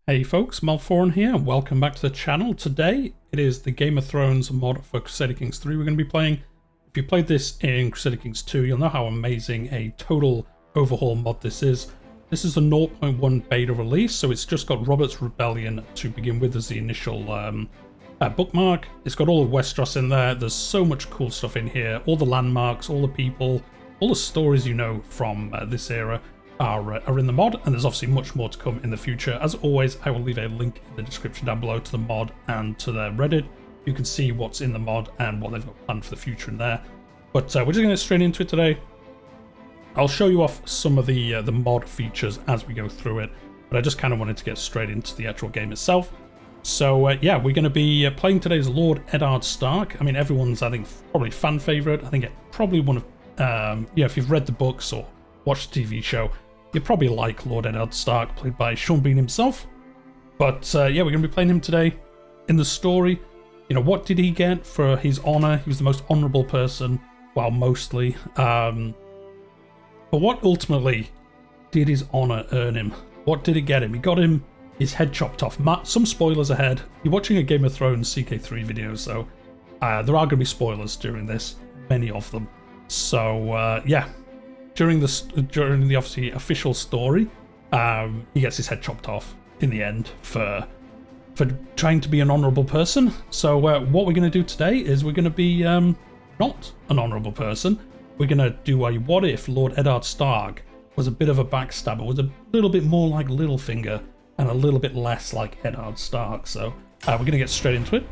Hey folks, Malforian here, and welcome back to the channel. Today, it is the Game of Thrones mod for Crusader Kings 3 we're going to be playing. If you played this in Crusader Kings 2, you'll know how amazing a total overhaul mod this is. This is a 0.1 beta release, so it's just got Robert's Rebellion to begin with as the initial bookmark. It's got all of Westeros in there. There's so much cool stuff in here. All the landmarks, all the people, all the stories you know from this era are in the mod, and there's obviously much more to come in the future. As always, I will leave a link in the description down below to the mod and to their Reddit. You can see what's in the mod and what they've got planned for the future in there. But we're just going to get straight into it today. I'll show you off some of the mod features as we go through it, but I just kind of wanted to get straight into the actual game itself. So yeah, we're going to be playing today as Lord Eddard Stark. I mean, everyone's, I think, probably fan favorite. I think it probably one of, yeah, if you've read the books or watched the TV show, you probably like Lord Eddard Stark, played by Sean Bean himself. But yeah, we're going to be playing him today. In the story, you know, what did he get for his honor? He was the most honorable person, well, mostly. But what ultimately did his honor earn him? What did it get him? He got him his head chopped off. Some spoilers ahead. You're watching a Game of Thrones CK3 video, so there are going to be spoilers during this, many of them. So yeah. During the obviously official story, he gets his head chopped off in the end for trying to be an honourable person. So what we're going to do today is we're going to be not an honourable person. We're going to do a what if Lord Eddard Stark was a bit of a backstabber, was a little bit more like Littlefinger and a little bit less like Eddard Stark. So we're going to get straight into it.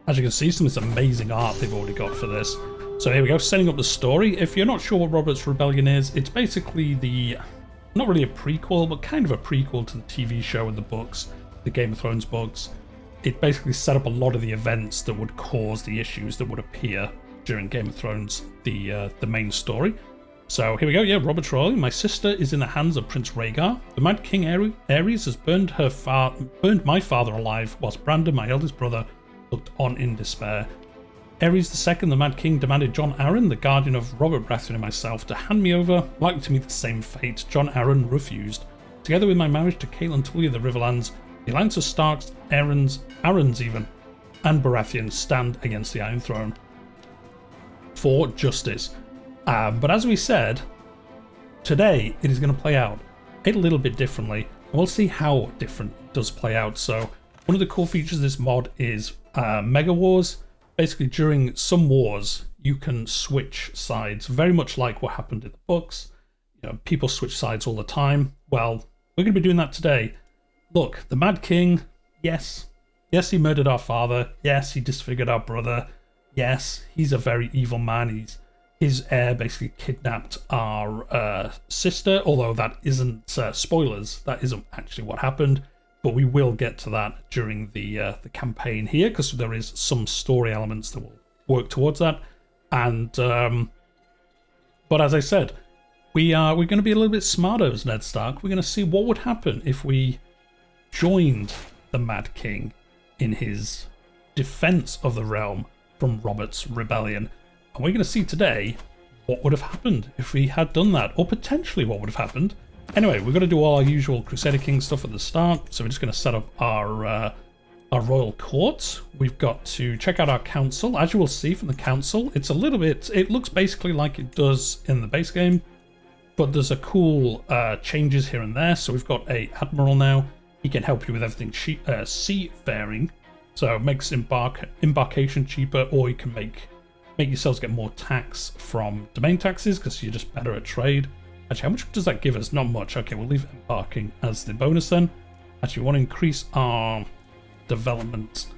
As you can see, some of this amazing art they've already got for this. So here we go, setting up the story. If you're not sure what Robert's Rebellion is, it's basically not really a prequel, but kind of a prequel to the TV show and the books, the Game of Thrones books. It basically set up a lot of the events that would cause the issues that would appear during Game of Thrones, the main story. So here we go, yeah, Robert's Rebellion. My sister is in the hands of Prince Rhaegar. The Mad King Aerys has burned my father alive, whilst Brandon, my eldest brother, looked on in despair. Aerys II, the Mad King, demanded Jon Arryn, the guardian of Robert Baratheon and myself, to hand me over, likely to meet the same fate. Jon Arryn refused. Together with my marriage to Catelyn Tully of the Riverlands, the alliance of Starks, Arryns even, and Baratheon stand against the Iron Throne for justice. But as we said, today it is going to play out a little bit differently, and we'll see how different it does play out. So one of the cool features of this mod is Mega Wars. Basically, during some wars, you can switch sides, very much like what happened in the books. You know, people switch sides all the time. Well, we're going to be doing that today. Look, the Mad King, yes, he murdered our father. Yes, he disfigured our brother. Yes, he's a very evil man. His heir basically kidnapped our sister, although that isn't, spoilers, that isn't actually what happened. But we will get to that during the campaign here, because there is some story elements that will work towards that. And but as I said, we're going to be a little bit smarter as Ned Stark. We're going to see what would happen if we joined the Mad King in his defense of the realm from Robert's Rebellion. And we're going to see today what would have happened if we had done that, or potentially what would have happened. Anyway, we're going to do all our usual Crusader Kings stuff at the start, so we're just going to set up our royal courts. We've got to check out our council. As you will see from the council, it's a little bit, it looks basically like it does in the base game, but there's a cool changes here and there. So we've got a admiral now. He can help you with everything seafaring, so it makes embarkation cheaper, or you can make yourselves get more tax from domain taxes because you're just better at trade. Actually, how much does that give us? Not much. Okay, we'll leave embarking as the bonus then. Actually, we want to increase our development.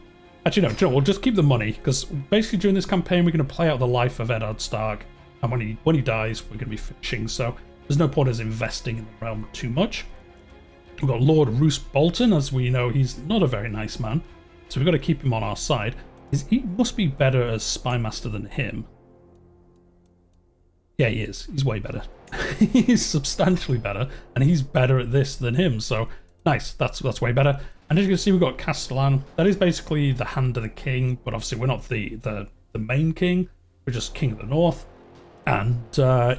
Actually, no, we'll just keep the money, because basically during this campaign, we're going to play out the life of Eddard Stark, and when he dies, we're going to be finishing, so there's no point us investing in the realm too much. We've got Lord Roose Bolton. As we know, he's not a very nice man, so we've got to keep him on our side. He must be better as spy master than him. Yeah, he is. He's way better. He's substantially better, and he's better at this than him. So nice. That's way better. And as you can see, we've got Castellan. That is basically the hand of the king, but obviously we're not the main king. We're just king of the north. And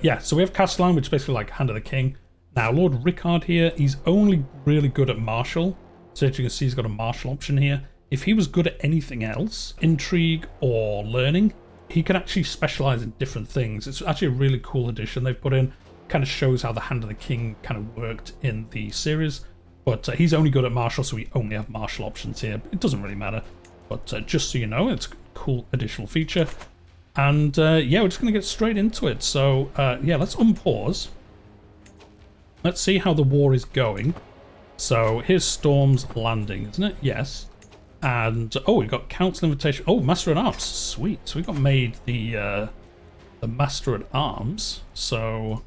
yeah, so we have Castellan, which is basically like hand of the king. Now, Lord Rickard here, he's only really good at martial. So as you can see, he's got a martial option here. If he was good at anything else, intrigue or learning, he can actually specialize in different things. It's actually a really cool addition they've put in. Kind of shows how the Hand of the King kind of worked in the series. But he's only good at martial, so we only have martial options here. It doesn't really matter. But just so you know, it's a cool additional feature. And yeah, we're just going to get straight into it. So yeah, let's unpause. Let's see how the war is going. So here's Storm's Landing, isn't it? Yes. And oh, we've got Council Invitation. Oh, Master at Arms. Sweet. So we got made the Master at Arms. So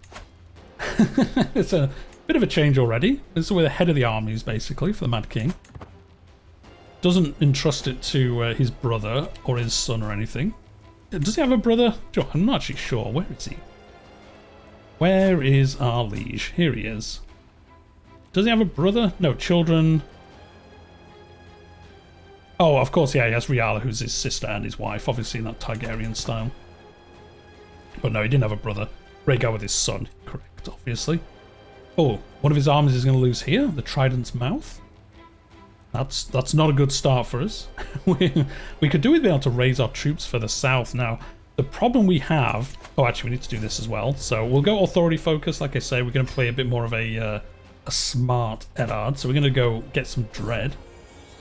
it's a bit of a change already. This is where the head of the armies, basically, for the Mad King. Doesn't entrust it to his brother or his son or anything. Does he have a brother? I'm not actually sure. Where is he? Where is our liege? Here he is. Does he have a brother? No, children. Oh, of course, yeah, he has Riala, who's his sister and his wife, obviously in that Targaryen style. But no, he didn't have a brother. Rhaegar with his son, correct, obviously. Oh, one of his armies is going to lose here, the Trident's Mouth. That's not a good start for us. we could do with being able to raise our troops for the south now. The problem we have... Oh, actually, we need to do this as well. So we'll go authority focus. Like I say, we're going to play a bit more of a smart Eddard. So we're going to go get some dread.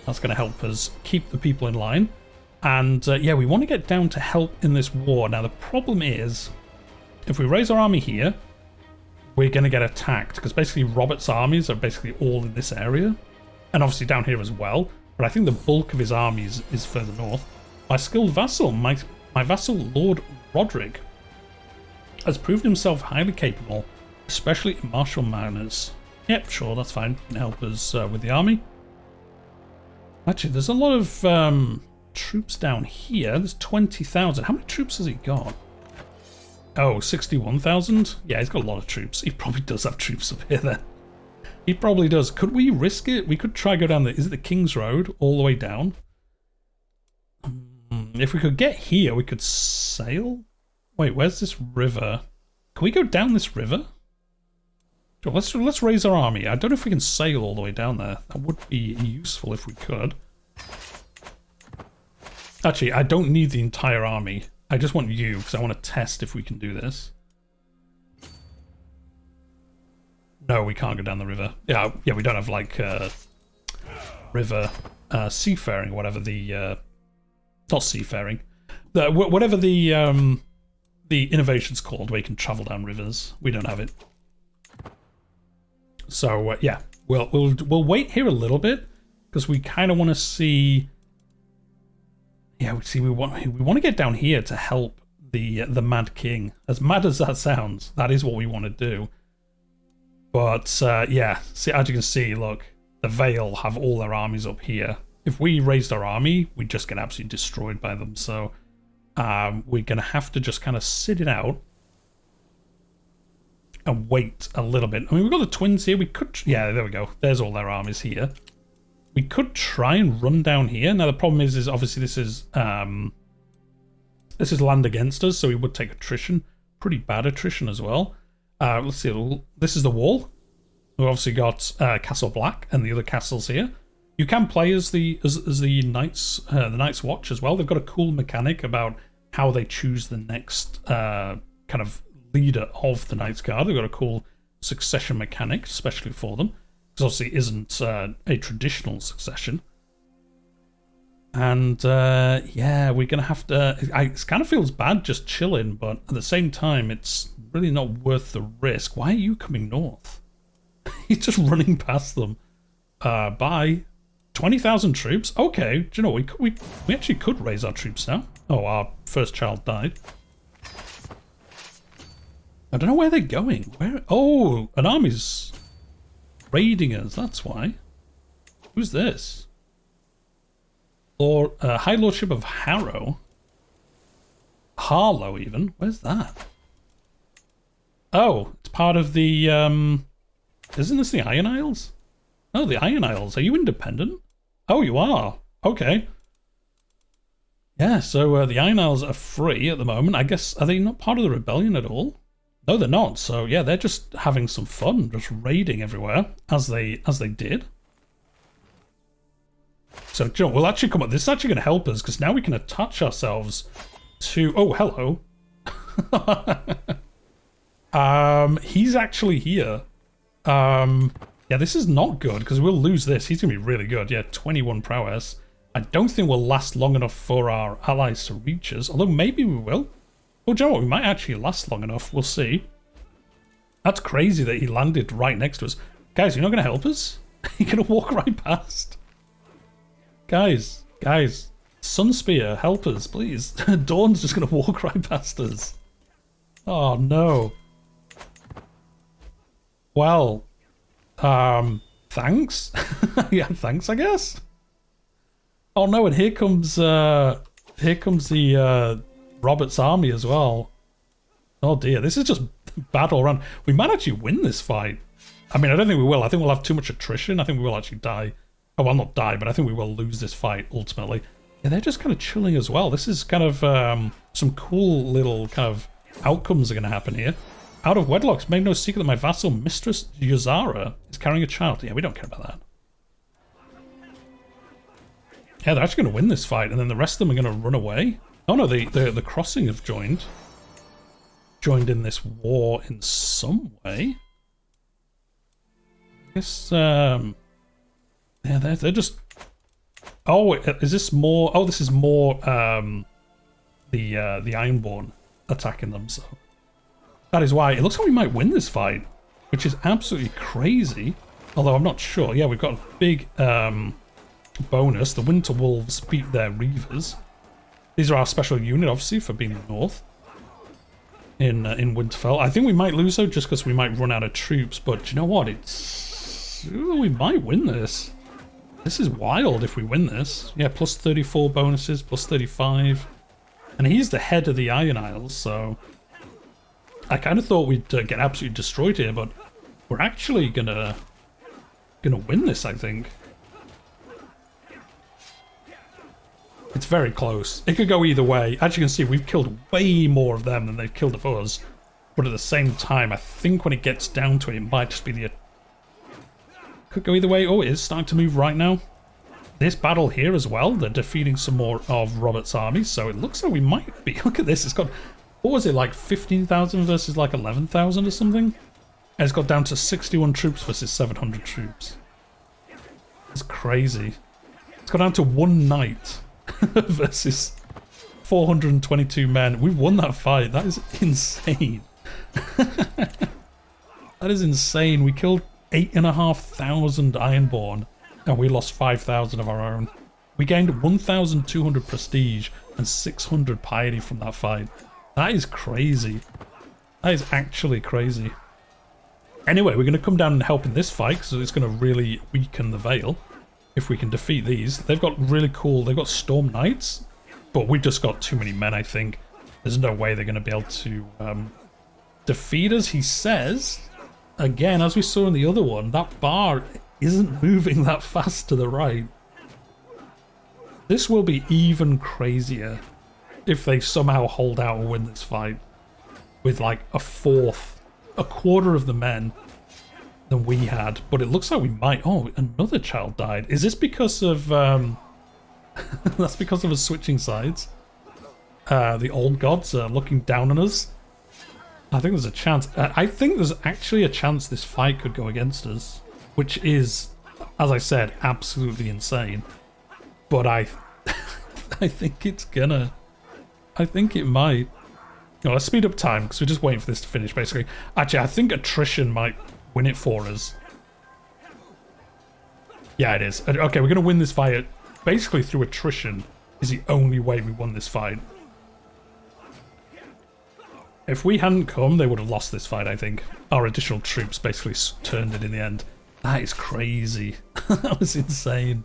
That's going to help us keep the people in line. And yeah, we want to get down to help in this war. Now, the problem is, if we raise our army here, we're going to get attacked. Because basically, Robert's armies are basically all in this area. And obviously down here as well. But I think the bulk of his army is further north. My skilled vassal, my vassal Lord Roderick, has proved himself highly capable, especially in martial manners. Yep, sure, that's fine. Can help us with the army. Actually, there's a lot of troops down here. There's 20,000. How many troops has he got? Oh, 61,000? Yeah, he's got a lot of troops. He probably does have troops up here then. He probably does. Could we risk it? We could try go down the... Is it the King's Road all the way down? If we could get here, we could sail? Wait, where's this river? Can we go down this river? Sure, let's raise our army. I don't know if we can sail all the way down there. That would be useful if we could. Actually, I don't need the entire army. I just want you, because I want to test if we can do this. No, we can't go down the river. Yeah, we don't have, like, river seafaring, whatever the... not seafaring. Whatever the innovation's called, where you can travel down rivers. We don't have it. So, yeah, we'll wait here a little bit, because we kind of want to see... Yeah, we want to get down here to help the Mad King. As mad as that sounds, that is what we want to do. But, yeah, see, as you can see, look, the Vale have all their armies up here. If we raised our army, we'd just get absolutely destroyed by them. So, we're going to have to just kind of sit it out and wait a little bit. I mean, we've got the twins here. We could... Yeah, there we go. There's all their armies here. We could try and run down here. Now, the problem is obviously this is land against us, so we would take attrition. Pretty bad attrition as well. Let's see. This is the wall. We've obviously got Castle Black and the other castles here. You can play as the Night's Watch as well. They've got a cool mechanic about how they choose the next kind of leader of the Night's Guard. They've got a cool succession mechanic, especially for them. Because obviously it isn't a traditional succession. And yeah, we're going to have to... It kind of feels bad just chilling, but at the same time, it's really not worth the risk. Why are you coming north? He's just running past them. Bye. 20,000 troops? Okay, do you know, we actually could raise our troops now. Oh, our first child died. I don't know where they're going. Where? Oh, an army's raiding us, that's why. Who's this? Or High Lordship of Harrow? Harlow, even? Where's that? Oh, it's part of the... Isn't this the Iron Isles? Oh, the Iron Isles. Are you independent? Oh, you are. Okay. Yeah, so the Iron Isles are free at the moment. I guess, are they not part of the rebellion at all? No, they're not. So yeah, they're just having some fun, just raiding everywhere as they did. So Joe, we'll actually come up. This is actually going to help us because now we can attach ourselves to. Oh, hello. He's actually here. Yeah, this is not good because we'll lose this. He's gonna be really good. Yeah, 21 prowess. I don't think we'll last long enough for our allies to reach us. Although maybe we will. Oh, Joe, we might actually last long enough. We'll see. That's crazy that he landed right next to us. Guys, you're not gonna help us? You're gonna walk right past. Guys, Sunspear, help us, please. Dawn's just gonna walk right past us. Oh no. Well, thanks. Yeah, thanks, I guess. Oh no, and here comes the Robert's army as well. Oh dear, this is just battle run. We might actually win this fight. I mean, I don't think we will. I think we'll have too much attrition. I think we will actually die. Oh, well, not die, but I think we will lose this fight ultimately. Yeah, they're just kind of chilling as well. This is kind of some cool little kind of outcomes are going to happen here. Out of wedlocks, make no secret that my vassal Mistress Yuzara is carrying a child. Yeah, we don't care about that. Yeah, they're actually going to win this fight, and then the rest of them are going to run away. Oh no, the Crossing have joined in this war in some way. I guess, yeah, they're just... Oh, is this more... Oh, this is more the Ironborn attacking them, so... That is why it looks like we might win this fight, which is absolutely crazy. Although I'm not sure. Yeah, we've got a big bonus. The Winter Wolves beat their Reavers. These are our special unit, obviously, for being the North in Winterfell. I think we might lose though, just because we might run out of troops. But you know what? We might win this. This is wild if we win this. Yeah, plus 34 bonuses, plus 35, and he's the head of the Iron Isles, so. I kind of thought we'd get absolutely destroyed here, but we're actually gonna win this, I think. It's very close. It could go either way. As you can see, we've killed way more of them than they've killed of us. But at the same time, I think when it gets down to it, it might just be the... Could go either way. Oh, it is starting to move right now. This battle here as well, they're defeating some more of Robert's army, so it looks like we might be... Look at this, it's got... What was it, like 15,000 versus like 11,000 or something? And it's got down to 61 troops versus 700 troops. It's crazy. It's got down to one knight versus 422 men. We've won that fight. That is insane. That is insane. We killed 8,500 Ironborn and we lost 5,000 of our own. We gained 1,200 prestige and 600 piety from that fight. That is crazy. That is actually crazy. Anyway, we're going to come down and help in this fight because it's going to really weaken the Vale if we can defeat these. They've got really cool... They've got Storm Knights, but we've just got too many men, I think. There's no way they're going to be able to defeat us, he says. Again, as we saw in the other one, that bar isn't moving that fast to the right. This will be even crazier if they somehow hold out and win this fight with like a quarter of the men than we had. But it looks like we might. Oh, another child died. Is this because of that's because of us switching sides? The old gods are looking down on us. I think there's a chance. I think there's actually a chance this fight could go against us, which is, as I said, absolutely insane. But I think it's gonna. I think it might. No, let's speed up time because we're just waiting for this to finish, basically. Actually, I think attrition might win it for us. Yeah, it is. Okay, we're going to win this fight basically through attrition is the only way we won this fight. If we hadn't come, they would have lost this fight, I think. Our additional troops basically turned it in the end. That is crazy. That was insane.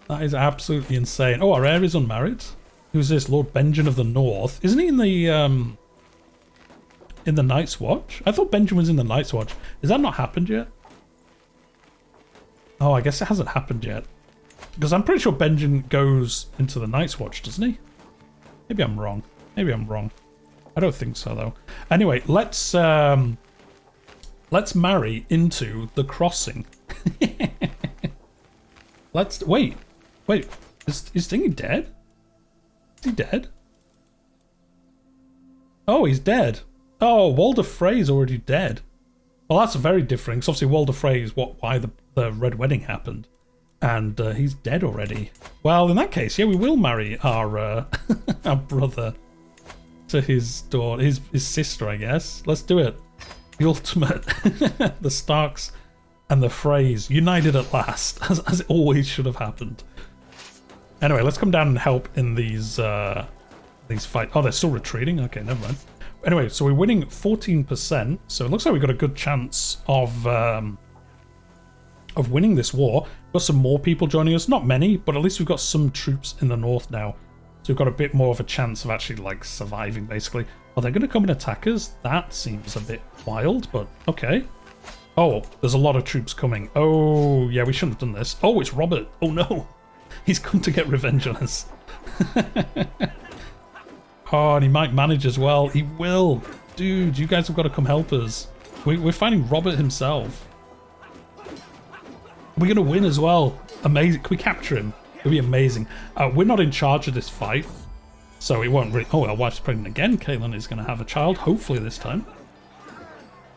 That is absolutely insane. Oh, our heir is unmarried. Who's this? Lord Benjen of the North. Isn't he in the Night's Watch? I thought Benjen was in the Night's Watch. Has that not happened yet? Oh, I guess it hasn't happened yet. Because I'm pretty sure Benjen goes into the Night's Watch, doesn't he? Maybe I'm wrong. Maybe I'm wrong. I don't think so, though. Anyway, let's marry into the crossing. Wait. Is Thingy dead? Is he dead? Oh, he's dead. Oh, Walder Frey's already dead. Well, that's very different, because obviously Walder Frey is why the Red Wedding happened. And he's dead already. Well, in that case, yeah, we will marry our our brother to his daughter, his sister, I guess. Let's do it. The ultimate, the Starks and the Freys united at last, as it always should have happened. Anyway, let's come down and help in these fights. Oh, they're still retreating? Okay, never mind. Anyway, so we're winning 14%, so it looks like we've got a good chance of winning this war. We've got some more people joining us. Not many, but at least we've got some troops in the north now. So we've got a bit more of a chance of actually, like, surviving, basically. Are they going to come and attack us? That seems a bit wild, but okay. Oh, there's a lot of troops coming. Oh, yeah, we shouldn't have done this. Oh, it's Robert. Oh, no. He's come to get revenge on us. Oh, and he might manage as well. He will. Dude, you guys have got to come help us. We're fighting Robert himself. We're going to win as well. Amazing. Can we capture him? It'll be amazing. We're not in charge of this fight, so it won't really... Oh, our wife's pregnant again. Caitlin is going to have a child, hopefully this time.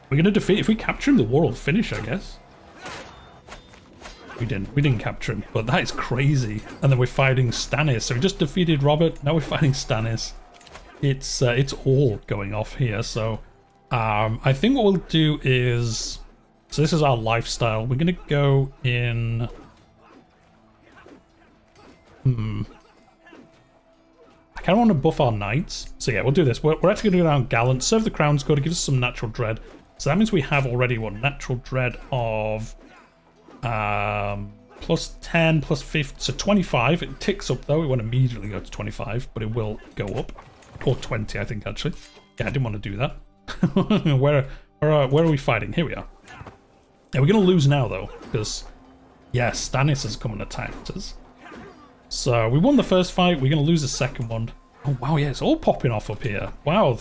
We're going to defeat... If we capture him, the war will finish, I guess. We didn't capture him, but that is crazy. And then we're fighting Stannis. So we just defeated Robert. Now we're fighting Stannis. It's all going off here. So I think what we'll do is... So this is our lifestyle. We're going to go in... I kind of want to buff our knights. So yeah, we'll do this. We're actually going to go down Gallant. Serve the Crown's Good to give us some natural dread. So that means we have already, what, natural dread of... plus 10, plus 50, so 25. It ticks up though. It won't immediately go to 25, but it will go up. Or 20, I think, actually. Yeah, I didn't want to do that. Where are we fighting? Here we are. Yeah, we're going to lose now, though, because, yeah, Stannis has come and attacked us. So, we won the first fight. We're going to lose the second one. Oh, wow, yeah, it's all popping off up here. Wow,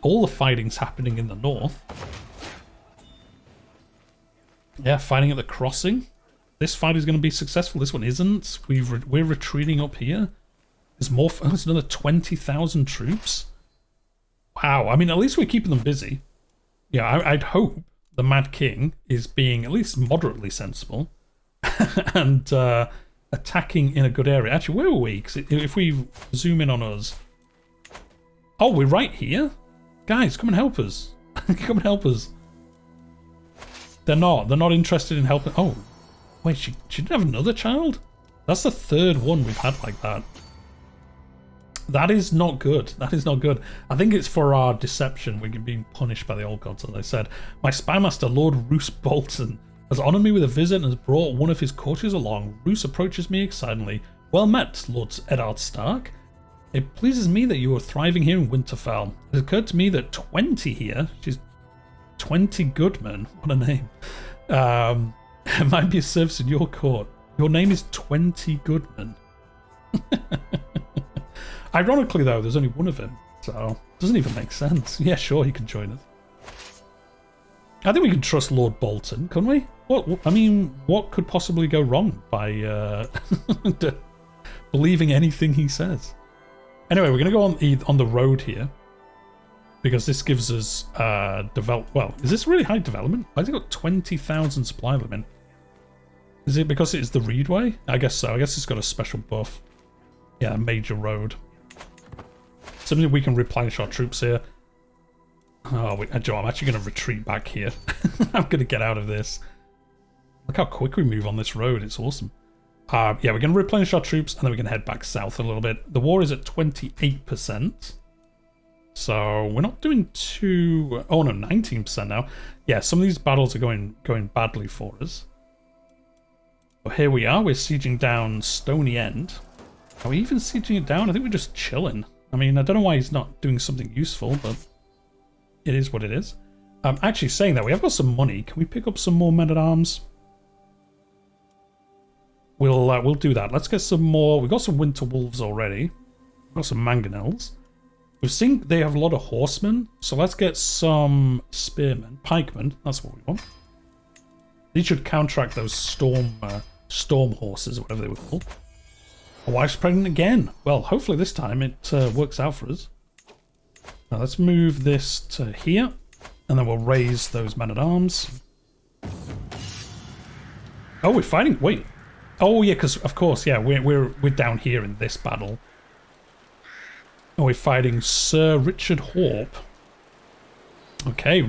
all the fighting's happening in the north. Yeah, fighting at the crossing. This fight is going to be successful. This one isn't. We're retreating up here. There's more. Oh, there's another 20,000 troops. Wow. I mean, at least we're keeping them busy. Yeah, I'd hope the Mad King is being at least moderately sensible and attacking in a good area. Actually, where were we? Because if we zoom in on us, oh, we're right here. Guys, come and help us. Come and help us. They're not interested in helping. Oh, wait, she didn't have another child? That's the third one we've had like that. That is not good. That is not good. I think it's for our deception. We're being punished by the old gods, as I said. My spymaster, Lord Roose Bolton, has honoured me with a visit and has brought one of his courtiers along. Roose approaches me excitedly. Well met, Lord Eddard Stark. It pleases me that you are thriving here in Winterfell. It occurred to me that 20 here, she's 20 Goodman, what a name, might be a service in your court. Your name is 20 Goodman. Ironically, though, there's only one of him, so it doesn't even make sense. Yeah, sure, he can join us. I think we can trust Lord Bolton, can't we? What could possibly go wrong by believing anything he says? Anyway, we're going to go on the road here, because this gives us well, is this really high development? Why has it got 20,000 supply limit? Is it because it's the Reedway? I guess so. I guess it's got a special buff. Yeah, major road. Something we can replenish our troops here. Oh, I'm actually going to retreat back here. I'm going to get out of this. Look how quick we move on this road. It's awesome. Yeah, we're going to replenish our troops and then we can head back south a little bit. The war is at 28%. So we're not doing too... Oh no, 19% now. Yeah, some of these battles are going badly for us. But here we are. We're sieging down Stony End. Are we even sieging it down? I think we're just chilling. I mean, I don't know why he's not doing something useful, but it is what it is. Actually, saying that, we have got some money. Can we pick up some more men-at-arms? We'll do that. Let's get some more. We've got some Winter Wolves already. We've got some Mangonels. We've seen they have a lot of horsemen, so let's get some spearmen, pikemen. That's what we want. These should counteract those storm horses or whatever they were called. My wife's pregnant again. Well, hopefully this time it works out for us. Now let's move this to here, and then we'll raise those men-at-arms. Oh, we're fighting. Wait. Oh yeah, because of course, yeah, we're down here in this battle. Oh, we're fighting Sir Richard Horp. Okay,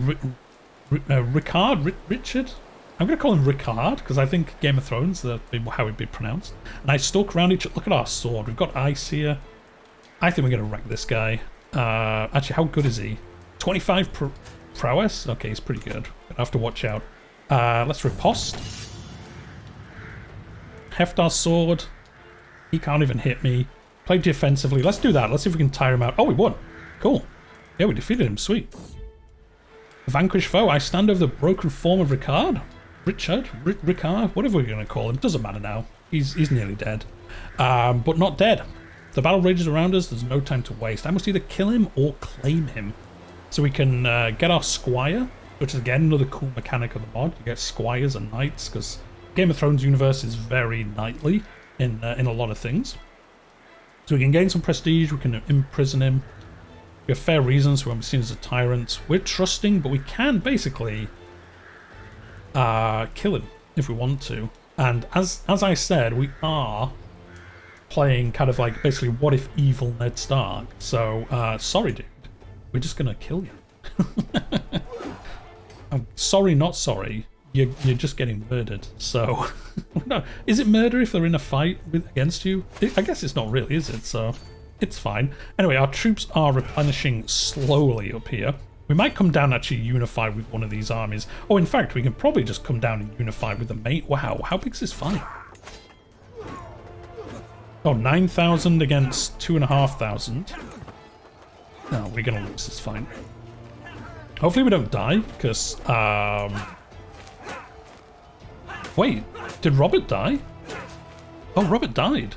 Richard. I'm going to call him Ricard, because I think Game of Thrones, how it'd be pronounced. And I stalk around each other. Look at our sword. We've got ice here. I think we're going to wreck this guy. Actually, how good is he? 25 prowess? Okay, he's pretty good. I have to watch out. Let's riposte. Heft our sword. He can't even hit me. Play defensively. Let's do that. Let's see if we can tire him out. Oh, we won. Cool. Yeah, we defeated him. Sweet. Vanquish foe. I stand over the broken form of Ricard. Ricard, whatever we're going to call him. Doesn't matter now. He's nearly dead. But not dead. The battle rages around us. There's no time to waste. I must either kill him or claim him. So we can get our squire, which is again another cool mechanic of the mod. You get squires and knights, because Game of Thrones universe is very knightly in a lot of things. So we can gain some prestige. We can imprison him. We have fair reasons. We won't be seen as a tyrant. We're trusting, but we can basically kill him if we want to. And as I said, we are playing kind of like basically what if evil Ned Stark. So sorry, dude, we're just gonna kill you. I'm sorry, not sorry. You're just getting murdered. So no, is it murder if they're in a fight against you? I guess it's not really, is it? So it's fine. Anyway, our troops are replenishing slowly up here. We might come down and actually unify with one of these armies. Oh, in fact, we can probably just come down and unify with the mate. Wow, how big's this fight? Oh, 9,000 against 2,500. No, we're going to lose this fight. Hopefully we don't die, because... Wait, did Robert die? Oh, Robert died.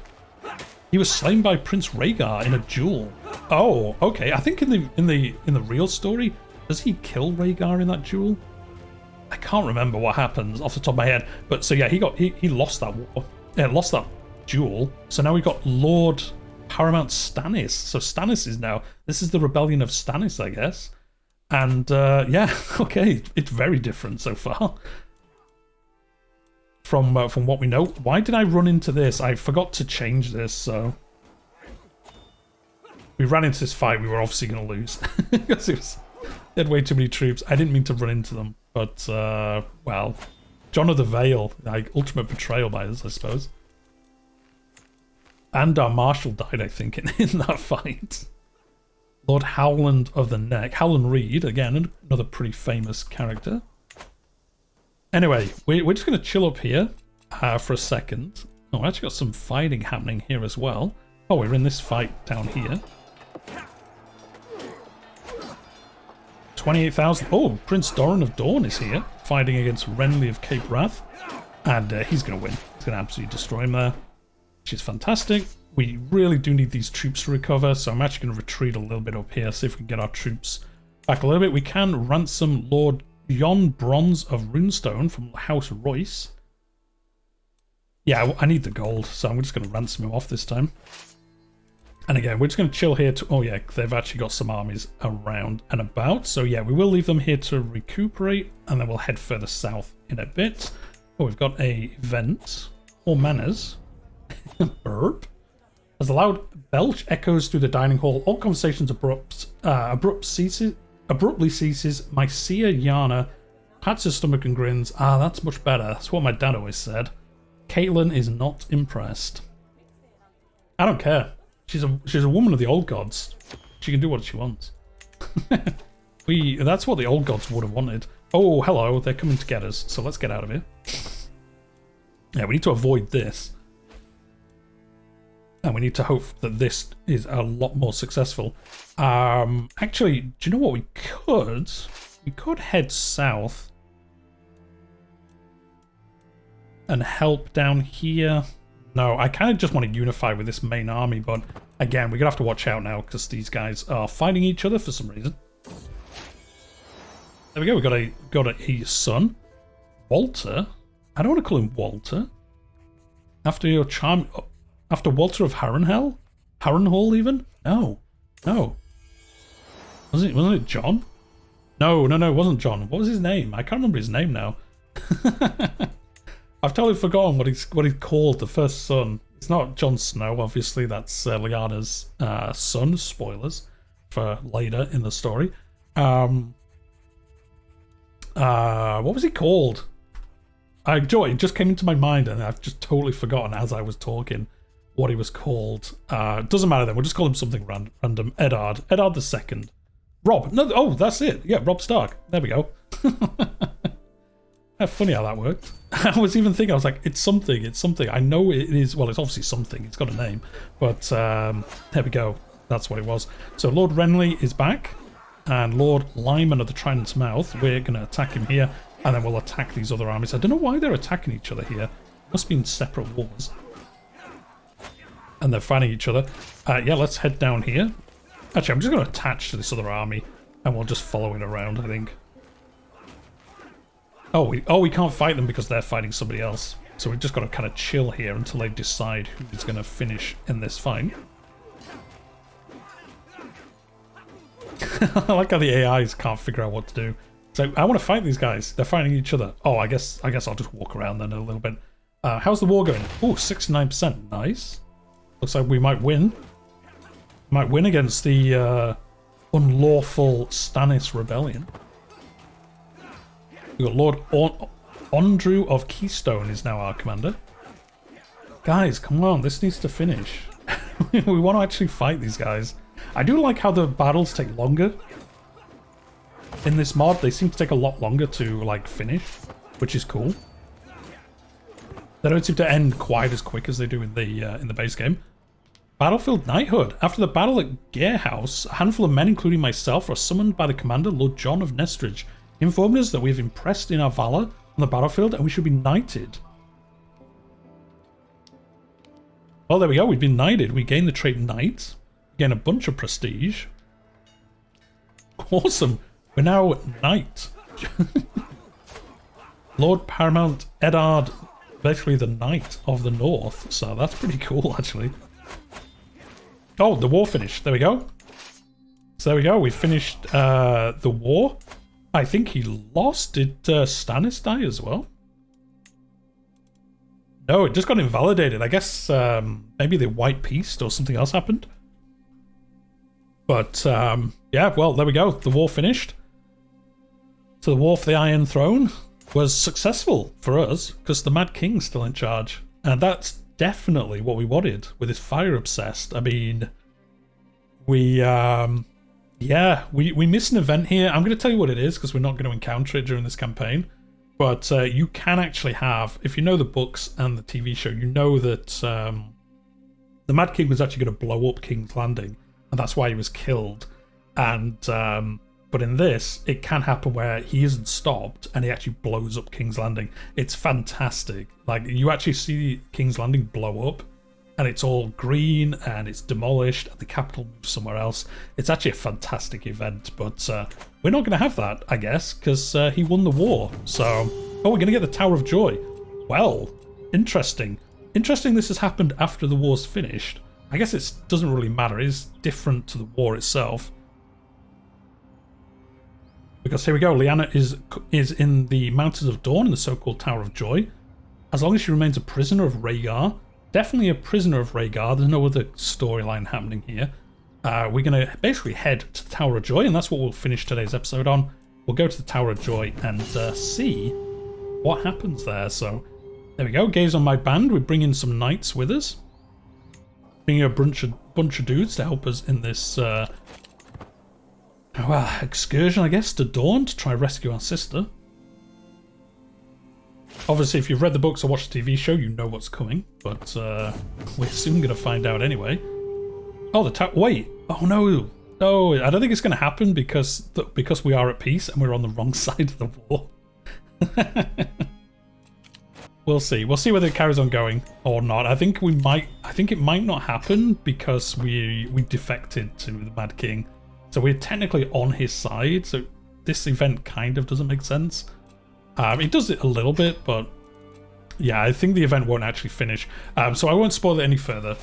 He was slain by Prince Rhaegar in a duel. Oh, okay. I think in the real story, does he kill Rhaegar in that duel? I can't remember what happens off the top of my head. But so yeah, he lost that war. Yeah, lost that duel. So now we've got Lord Paramount Stannis. So Stannis is now. This is the rebellion of Stannis, I guess. And yeah, okay, it's very different so far. From what we know. Why did I run into this? I forgot to change this, so... We ran into this fight, we were obviously going to lose. Because they had way too many troops. I didn't mean to run into them, but, well... John of the Vale, like, ultimate betrayal by us, I suppose. And our Marshal died, I think, in that fight. Lord Howland of the Neck. Howland Reed, again, another pretty famous character. Anyway, we're just going to chill up here for a second. Oh, we actually got some fighting happening here as well. Oh, we're in this fight down here. 28,000. Oh, Prince Doran of Dorne is here, fighting against Renly of Cape Wrath. And he's going to win. He's going to absolutely destroy him there, which is fantastic. We really do need these troops to recover, so I'm actually going to retreat a little bit up here, see if we can get our troops back a little bit. We can ransom Lord Jon Bronze of Runestone from House Royce. Yeah, I need the gold, so I'm just going to ransom him off this time. And again, we're just going to chill here to... Oh yeah, they've actually got some armies around and about. So yeah, we will leave them here to recuperate, and then we'll head further south in a bit. Oh, we've got a event. Or manners. Burp. As a loud belch echoes through the dining hall, all conversations abruptly ceases. My seer Yana pats her stomach and grins. Ah, that's much better. That's what my dad always said. Caitlin is not impressed. I don't care. She's a woman of the old gods. She can do what she wants. That's what the old gods would have wanted. Oh, hello. They're coming to get us. So let's get out of here. Yeah, we need to avoid this. And we need to hope that this is a lot more successful. Actually, do you know what we could? We could head south and help down here. No, I kind of just want to unify with this main army, but again, we're going to have to watch out now because these guys are fighting each other for some reason. There we go. We got a son. Walter? I don't want to call him Walter. After your charm... After Walter of Harrenhal? Harrenhal, even? No. No. Wasn't it John? No, it wasn't John. What was his name? I can't remember his name now. I've totally forgotten what he called the first son. It's not Jon Snow, obviously. That's Lyanna's son. Spoilers for later in the story. What was he called? It just came into my mind and I've just totally forgotten as I was talking what he was called. Doesn't matter then. We'll just call him something random. Eddard II. Robb. No, oh, that's it. Yeah, Robb Stark. There we go. Funny how that worked. I was even thinking, I was like, it's something. I know it is. Well, it's obviously something. It's got a name. But there we go. That's what it was. So Lord Renly is back. And Lord Lyman of the Trident's Mouth. We're going to attack him here. And then we'll attack these other armies. I don't know why they're attacking each other here. Must be in separate wars. And they're fighting each other. Yeah, let's head down here. Actually, I'm just going to attach to this other army. And we'll just follow it around, I think. Oh, we can't fight them because they're fighting somebody else. So we've just got to kind of chill here until they decide who's going to finish in this fight. I like how the AIs can't figure out what to do. So I want to fight these guys. They're fighting each other. Oh, I guess I'll just walk around then a little bit. How's the war going? Oh, 69%. Nice. Looks like we might win. Might win against the unlawful Stannis rebellion. We've got Lord Andrew of Keystone is now our commander. Guys, come on. This needs to finish. We want to actually fight these guys. I do like how the battles take longer. In this mod, they seem to take a lot longer to, like, finish, which is cool. They don't seem to end quite as quick as they do in the base game. Battlefield Knighthood. After the battle at Garehouse, a handful of men, including myself, are summoned by the commander, Lord John of Nestridge. He informed us that we have impressed in our valor on the battlefield and we should be knighted. Oh, there we go. We've been knighted. We gain the trait Knight. We gain a bunch of prestige. Awesome. We're now Knight. Lord Paramount Eddard, basically the Knight of the North. So that's pretty cool, actually. Oh, the war finished. There we go. So there we go. We finished the war. I think he lost. Did Stannis die as well? No, it just got invalidated. I guess maybe the White Peace or something else happened. But yeah, well, there we go. The war finished. So the war for the Iron Throne was successful for us because the Mad King's still in charge. And that's definitely what we wanted with this fire obsessed. I mean, we missed an event here. I'm going to tell you what it is because we're not going to encounter it during this campaign. But you can actually have, if you know the books and the TV show, you know that the Mad King was actually going to blow up King's Landing. And that's why he was killed. And but in this, it can happen where he isn't stopped and he actually blows up King's Landing. It's fantastic. Like, you actually see King's Landing blow up and it's all green and it's demolished and the capital moves somewhere else. It's actually a fantastic event, but we're not going to have that, I guess, because he won the war. So, oh, we're going to get the Tower of Joy. Well, interesting. Interesting this has happened after the war's finished. I guess it doesn't really matter. It is different to the war itself. Because here we go, Lyanna is in the Mountains of Dawn in the so-called Tower of Joy. As long as she remains a prisoner of Rhaegar, definitely a prisoner of Rhaegar, there's no other storyline happening here. We're going to basically head to the Tower of Joy, and that's what we'll finish today's episode on. We'll go to the Tower of Joy and see what happens there. So, there we go, gaze on my band. We bring in some knights with us. Bring a bunch of dudes to help us in this excursion, I guess, to Dawn to try rescue our sister. Obviously, if you've read the books or watched the TV show, you know what's coming, but we're soon going to find out anyway. Oh, wait! Oh no! No, I don't think it's going to happen because we are at peace and we're on the wrong side of the war. We'll see. We'll see whether it carries on going or not. I think it might not happen because we defected to the Mad King. So we're technically on his side. So this event kind of doesn't make sense. It does it a little bit, but yeah, I think the event won't actually finish. So I won't spoil it any further.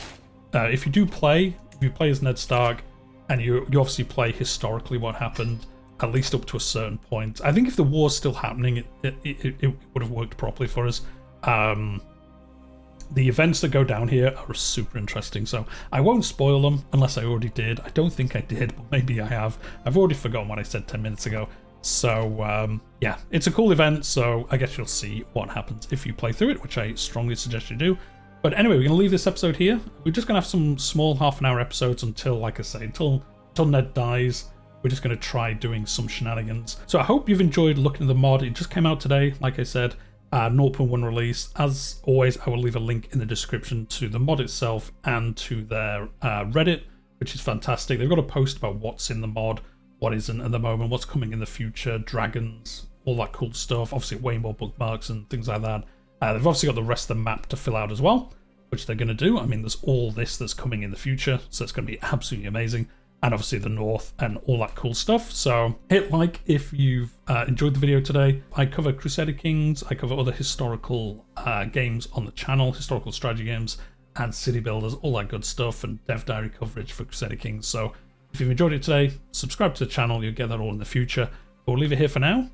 If you play as Ned Stark, and you obviously play historically what happened, at least up to a certain point. I think if the war's still happening, it would have worked properly for us. The events that go down here are super interesting, so I won't spoil them unless I already did. I don't think I did, but maybe I have. I've already forgotten what I said 10 minutes ago. So yeah, it's a cool event, so I guess you'll see what happens if you play through it, which I strongly suggest you do. But anyway, we're going to leave this episode here. We're just going to have some small half-an-hour episodes until, like I say, until Ned dies. We're just going to try doing some shenanigans. So I hope you've enjoyed looking at the mod. It just came out today, like I said, 0.1 release. As always, I will leave a link in the description to the mod itself and to their Reddit, which is fantastic. They've got a post about what's in the mod, what isn't at the moment, what's coming in the future, dragons, all that cool stuff. Obviously, way more bookmarks and things like that. They've obviously got the rest of the map to fill out as well, which they're going to do. I mean, there's all this that's coming in the future, so it's going to be absolutely amazing. And obviously the north and all that cool stuff. So hit like if you've enjoyed the video today. I cover Crusader Kings, I cover other historical games on the channel, historical strategy games and city builders, all that good stuff, and dev diary coverage for Crusader Kings. So if you've enjoyed it today, subscribe to the channel, you'll get that all in the future. But we'll leave it here for now.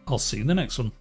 I'll see you in the next one.